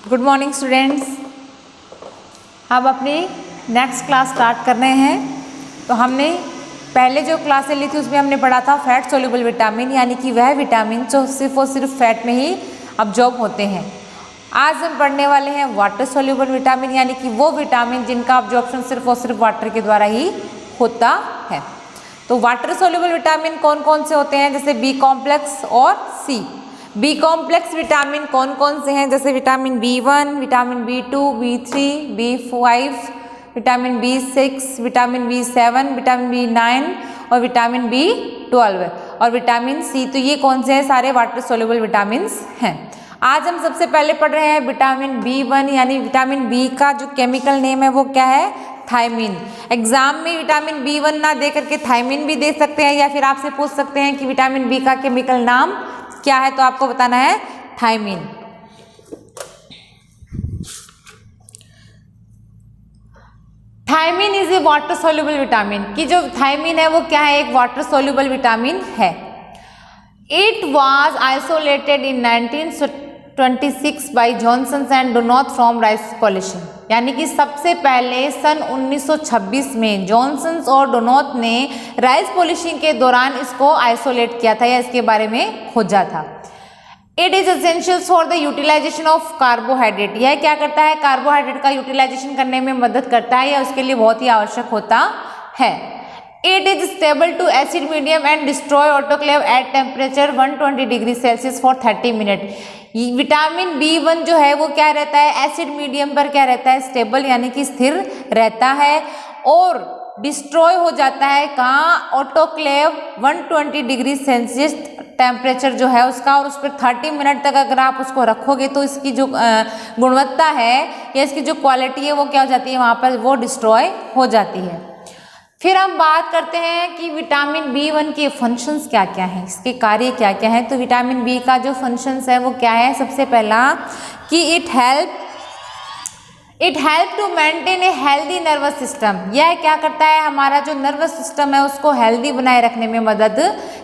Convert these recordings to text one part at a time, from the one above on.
Good morning students. हम अपनी next class start कर रहे हैं। तो हमने पहले जो क्लासें ली थी उसमें हमने पढ़ा था फैट सोल्यूबल विटामिन, यानी कि वह विटामिन जो सिर्फ और सिर्फ फैट में ही अब्जॉर्ब होते हैं। आज हम पढ़ने वाले हैं वाटर सोल्यूबल विटामिन, यानी कि वो विटामिन जिनका अब्जॉर्प्शन सिर्फ और सिर्फ वाटर के द्वारा ही होता है। तो वाटर सोल्यूबल विटामिन कौन कौन से होते हैं, जैसे बी कॉम्प्लेक्स और सी। बी कॉम्प्लेक्स विटामिन कौन कौन से हैं, जैसे vitamin B1, vitamin B2, B3, B5, vitamin B6, vitamin B7, vitamin B9 और विटामिन B12 और विटामिन C। तो ये कौन से हैं, सारे वाटर सोल्यूबल विटामिन हैं। आज हम सबसे पहले पढ़ रहे हैं विटामिन B1, यानी विटामिन बी का जो केमिकल नेम है वो क्या है, थायमीन। एग्जाम में विटामिन B1 ना दे करके थायमीन भी दे सकते हैं, या फिर आपसे पूछ सकते हैं कि विटामिन बी का केमिकल नाम क्या है, तो आपको बताना है thiamine. Thiamine is a water soluble vitamin, कि जो थायमीन है वो क्या है, एक वाटर सोल्यूबल विटामिन है। It was isolated in 1926 by Johnson and Donath from rice polishing, यानी कि सबसे पहले सन 1926 में जॉनसन और डोनॉथ ने राइस पॉलिशिंग के दौरान इसको आइसोलेट किया था या इसके बारे में खोजा था। It is essential for the utilisation of carbohydrate, यह क्या करता है, कार्बोहाइड्रेट का यूटिलाइजेशन करने में मदद करता है या उसके लिए बहुत ही आवश्यक होता है। It is stable to acid medium and destroy autoclave at temperature 120 degree Celsius for 30 minute. Vitamin B1 जो है वो क्या रहता है, एसिड मीडियम पर क्या रहता है, स्टेबल यानी कि स्थिर रहता है और डिस्ट्रॉय हो जाता है कहाँ, ऑटोक्लेव 120 डिग्री सेल्सियस टेम्परेचर जो है उसका, और उस पर 30 मिनट तक अगर आप उसको रखोगे तो इसकी जो गुणवत्ता है या इसकी जो क्वालिटी है वो क्या हो जाती है, वहाँ पर वो डिस्ट्रॉय हो जाती है। फिर हम बात करते हैं कि विटामिन B1 के फंक्शंस क्या क्या हैं, इसके कार्य क्या क्या हैं। तो विटामिन बी का जो फंक्शंस है वो क्या है, सबसे पहला कि it help to maintain a healthy nervous system. यह क्या करता है, हमारा जो नर्वस सिस्टम है उसको हेल्दी बनाए रखने में मदद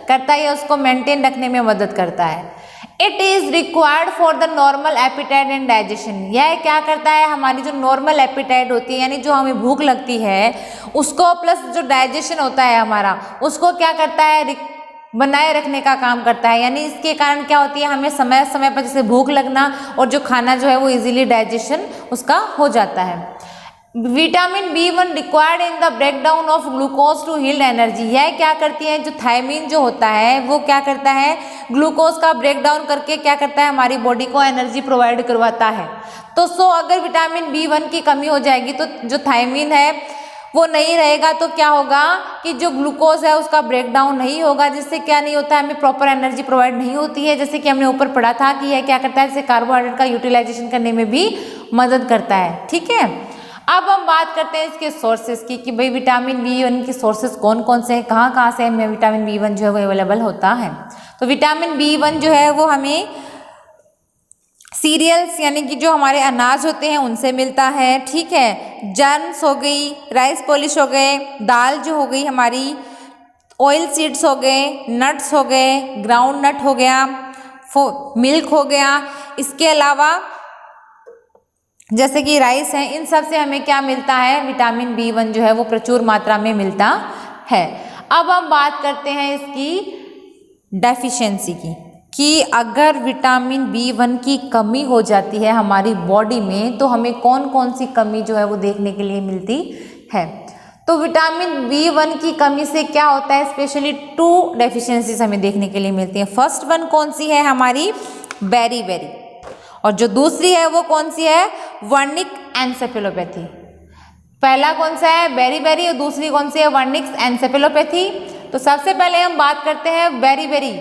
करता है या उसको मेंटेन रखने में मदद करता है। It is required for the normal appetite and digestion, यह क्या करता है, हमारी जो नॉर्मल एपिटाइट होती है यानी जो हमें भूख लगती है उसको, प्लस जो डाइजेशन होता है हमारा उसको क्या करता है, बनाए रखने का काम करता है। यानी इसके कारण क्या होती है, हमें समय समय पर जैसे भूख लगना और जो खाना जो है वो इजीली डाइजेशन उसका हो जाता है। Vitamin B1 required in the breakdown of glucose to yield energy, यह क्या करती है, जो थायमीन जो होता है वो क्या करता है, ग्लूकोज का ब्रेकडाउन करके क्या करता है, हमारी बॉडी को एनर्जी प्रोवाइड करवाता है। तो अगर विटामिन B1 की कमी हो जाएगी तो जो थायमीन है वो नहीं रहेगा, तो क्या होगा कि जो ग्लूकोज है उसका ब्रेकडाउन नहीं होगा, जिससे क्या नहीं होता है, हमें प्रॉपर एनर्जी प्रोवाइड नहीं होती है। जैसे कि हमने ऊपर पढ़ा था कि यह क्या करता है, जैसे कार्बोहाइड्रेट का यूटिलाइजेशन करने में भी मदद करता है। ठीक है, अब हम बात करते हैं इसके सोर्सेज की, कि भाई विटामिन B1 के सोर्सेज कौन कौन से हैं, कहाँ कहाँ से हमें विटामिन B1 जो है वो अवेलेबल होता है। तो विटामिन B1 जो है वो हमें सीरियल्स यानी कि जो हमारे अनाज होते हैं उनसे मिलता है। ठीक है, जर्म्स हो गई, राइस पॉलिश हो गए, दाल जो हो गई हमारी, ऑयल सीड्स हो गए, नट्स हो गए, ग्राउंड नट हो गया, मिल्क हो गया। इसके अलावा जैसे कि राइस है, इन सब से हमें क्या मिलता है, विटामिन B1 जो है वो प्रचुर मात्रा में मिलता है। अब हम बात करते हैं इसकी डेफिशिएंसी की, कि अगर विटामिन B1 की कमी हो जाती है हमारी बॉडी में तो हमें कौन कौन सी कमी जो है वो देखने के लिए मिलती है। तो विटामिन B1 की कमी से क्या होता है, स्पेशली 2 डेफिशिएंसीज हमें देखने के लिए मिलती हैं। फर्स्ट वन कौन सी है, हमारी बेरी, और जो दूसरी है वो कौन सी है, वर्निक एन्सेफेलोपैथी। पहला कौन सा है, बेरी, और दूसरी कौन सी है, वर्निक एन्सेफेलोपैथी। तो सबसे पहले हम बात करते हैं बेरी।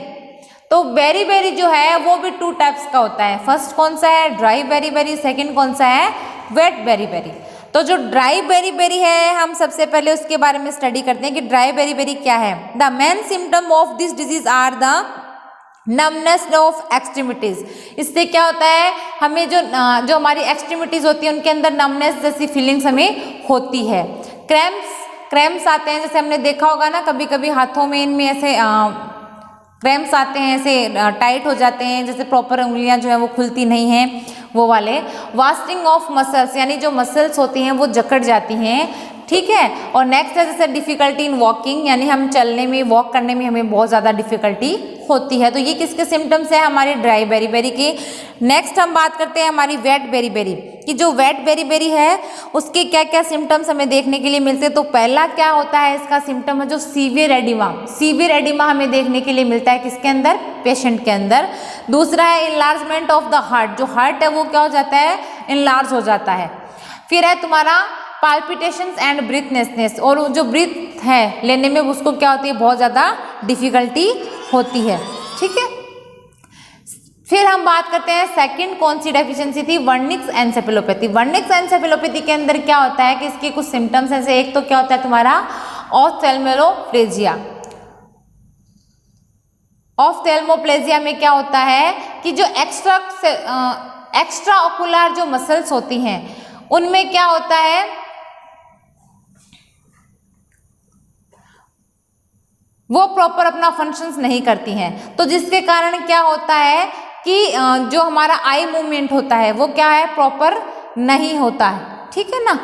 तो बेरी जो है वो भी 2 टाइप्स का होता है। फर्स्ट कौन सा है, ड्राई बेरी, सेकंड कौन सा है, वेट बेरी। तो जो ड्राई बेरी है, हम सबसे पहले उसके बारे में स्टडी करते हैं कि ड्राई बेरी क्या है। The main symptom of this disease are the numbness of extremities. इससे क्या होता है, हमें जो हमारी एक्सट्रीमिटीज होती है उनके अंदर नमनेस जैसी फीलिंग्स हमें होती है। क्रैम्प्स आते हैं, जैसे हमने देखा होगा ना, कभी कभी हाथों में इनमें ऐसे क्रैम्प्स आते हैं, ऐसे टाइट हो जाते हैं, जैसे प्रॉपर उंगलियां जो है वो खुलती नहीं हैं, वो वाले। वास्टिंग ऑफ मसल्स, यानी जो मसल्स होती हैं वो जकड़ जाती हैं, ठीक है। और नेक्स्ट है जैसे डिफिकल्टी इन वॉकिंग, यानी हम चलने में, वॉक करने में हमें बहुत ज़्यादा डिफिकल्टी होती है। तो ये किसके सिम्टम्स है? हमारी ड्राई बेरी के। नेक्स्ट हम बात करते हैं हमारी वेट बेरी कि जो वेट बेरी है उसके क्या क्या सिम्टम्स हमें देखने के लिए मिलते हैं। तो पहला क्या होता है इसका सिम्टम है जो सीवियर एडिमा हमें देखने के लिए मिलता है किसके अंदर? पेशेंट के अंदर। दूसरा है इनलार्जमेंट ऑफ द हार्ट, जो हार्ट है वो क्या हो जाता है? इनलार्ज हो जाता है। फिर है तुम्हारा पाल्पिटेशंस एंड ब्रीथनेसनेस, और जो ब्रीथ है लेने में उसको क्या होती है? बहुत ज़्यादा डिफिकल्टी होती है, ठीक है। फिर हम बात करते हैं सेकंड कौन सी डेफिशिएंसी थी? Wernicke's encephalopathy. वर्निक्स एन्सेफेलोपैथी के अंदर क्या होता है कि इसके कुछ सिम्टम्स हैं। एक तो क्या होता है तुम्हारा ऑफ्थेल्मोप्लेजिया। ऑफ्थेल्मोप्लेजिया में क्या होता है कि जो एक्स्ट्रा ऑकुलर जो मसल्स होती हैं उनमें क्या होता है? वो प्रॉपर अपना फंक्शंस नहीं करती हैं, तो जिसके कारण क्या होता है कि जो हमारा आई मूवमेंट होता है वो क्या है? प्रॉपर नहीं होता है, ठीक है ना।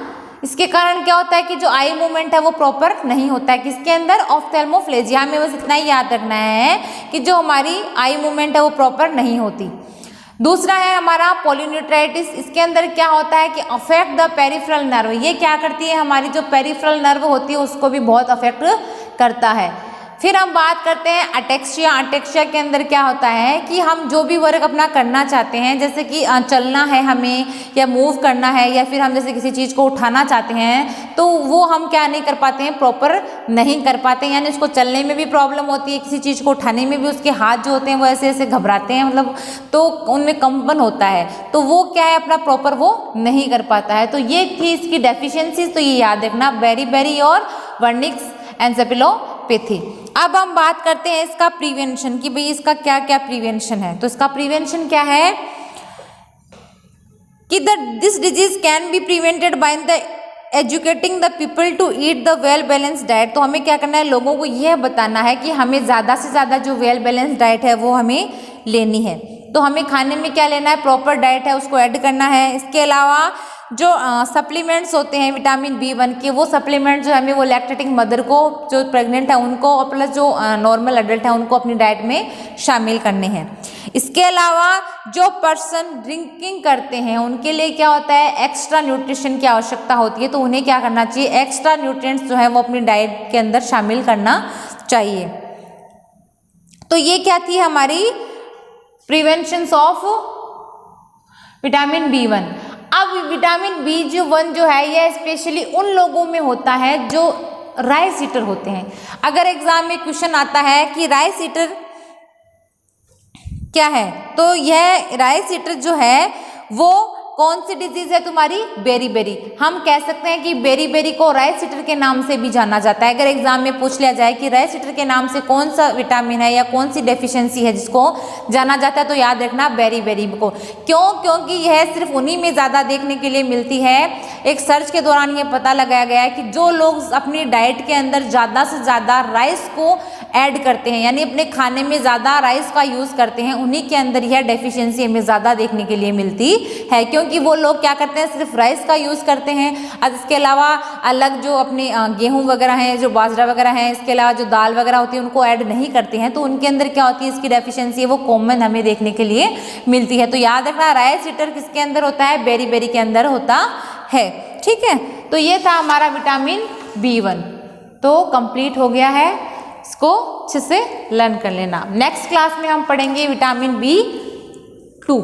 इसके कारण क्या होता है कि जो आई मूवमेंट है वो प्रॉपर नहीं होता है किसके अंदर? ऑफ्थेल्मोप्लेजिया में। बस इतना ही याद रखना है कि जो हमारी आई मूवमेंट है वो प्रॉपर नहीं होती। दूसरा है हमारा पॉलीन्यूट्राइटिस। इसके अंदर क्या होता है कि अफेक्ट द पेरिफेरल नर्व। ये क्या करती है? हमारी जो पेरिफेरल नर्व होती है उसको भी बहुत अफेक्ट करता है। फिर हम बात करते हैं अटेक्सिया। अटेक्सिया के अंदर क्या होता है कि हम जो भी वर्क अपना करना चाहते हैं, जैसे कि चलना है हमें या मूव करना है, या फिर हम जैसे किसी चीज़ को उठाना चाहते हैं तो वो हम क्या नहीं कर पाते हैं? प्रॉपर नहीं कर पाते हैं। यानी उसको चलने में भी प्रॉब्लम होती है, किसी चीज़ को उठाने में भी उसके हाथ जो होते हैं वो ऐसे ऐसे घबराते हैं, मतलब तो उनमें कंपन होता है, तो वो क्या है? अपना प्रॉपर वो नहीं कर पाता है। तो ये थी इसकी डेफिशिएंसीज। तो ये याद रखना, बेरी और वर्निक्स एन्सेफेलोपैथी। अब हम बात करते हैं इसका प्रिवेंशन कि भाई इसका क्या क्या प्रिवेंशन है। तो इसका प्रिवेंशन क्या है कि this disease can be prevented by the educating the people to eat the well balanced diet. तो हमें क्या करना है? लोगों को यह बताना है कि हमें ज़्यादा से ज़्यादा जो वेल बैलेंस्ड डाइट है वो हमें लेनी है। तो हमें खाने में क्या लेना है? प्रॉपर डाइट है उसको ऐड करना है। इसके अलावा जो सप्लीमेंट्स होते हैं विटामिन B1 के, वो सप्लीमेंट जो हमें वो लैक्टेटिंग मदर को, जो प्रेग्नेंट है उनको, और प्लस जो नॉर्मल एडल्ट है उनको अपनी डाइट में शामिल करने हैं। इसके अलावा जो पर्सन ड्रिंकिंग करते हैं उनके लिए क्या होता है? एक्स्ट्रा न्यूट्रिशन की आवश्यकता होती है, तो उन्हें क्या करना चाहिए? एक्स्ट्रा न्यूट्रिएंट्स जो है वो अपनी डाइट के अंदर शामिल करना चाहिए। तो ये क्या थी हमारी प्रिवेंशंस ऑफ विटामिन B1। अब विटामिन B1 जो है यह स्पेशली उन लोगों में होता है जो राइस ईटर होते हैं। अगर एग्जाम में क्वेश्चन आता है कि राइस ईटर क्या है, तो यह राइस ईटर जो है वो कौन सी डिजीज है तुम्हारी? बेरी। हम कह सकते हैं कि बेरी को राइस ईटर के नाम से भी जाना जाता है। अगर एग्जाम में पूछ लिया जाए कि राइस ईटर के नाम से कौन सा विटामिन है या कौन सी डेफिशिएंसी है जिसको जाना जाता है, तो याद रखना बेरी को। क्यों? क्योंकि यह सिर्फ उन्हीं में ज़्यादा देखने के लिए मिलती है। एक सर्च के दौरान ये पता लगाया गया है कि जो लोग अपनी डाइट के अंदर ज़्यादा से ज़्यादा राइस को ऐड करते हैं, यानी अपने खाने में ज़्यादा राइस का यूज़ करते हैं, उन्हीं के अंदर यह डेफिशिएंसी हमें ज़्यादा देखने के लिए मिलती है। क्योंकि वो लोग क्या करते हैं? सिर्फ राइस का यूज़ करते हैं। और इसके अलावा अलग जो अपने गेहूं वगैरह हैं, जो बाजरा वगैरह हैं, इसके अलावा जो दाल वगैरह होती है उनको ऐड नहीं करते हैं, तो उनके अंदर क्या होती है? इसकी डेफिशिएंसी है वो कॉमन हमें देखने के लिए मिलती है। तो याद रखना, राइस ईटर किसके अंदर होता है? बेरी के अंदर होता है, ठीक है। तो ये था हमारा विटामिन B1, तो कंप्लीट हो गया है, इसको अच्छे से लर्न कर लेना। नेक्स्ट क्लास में हम पढ़ेंगे विटामिन B2।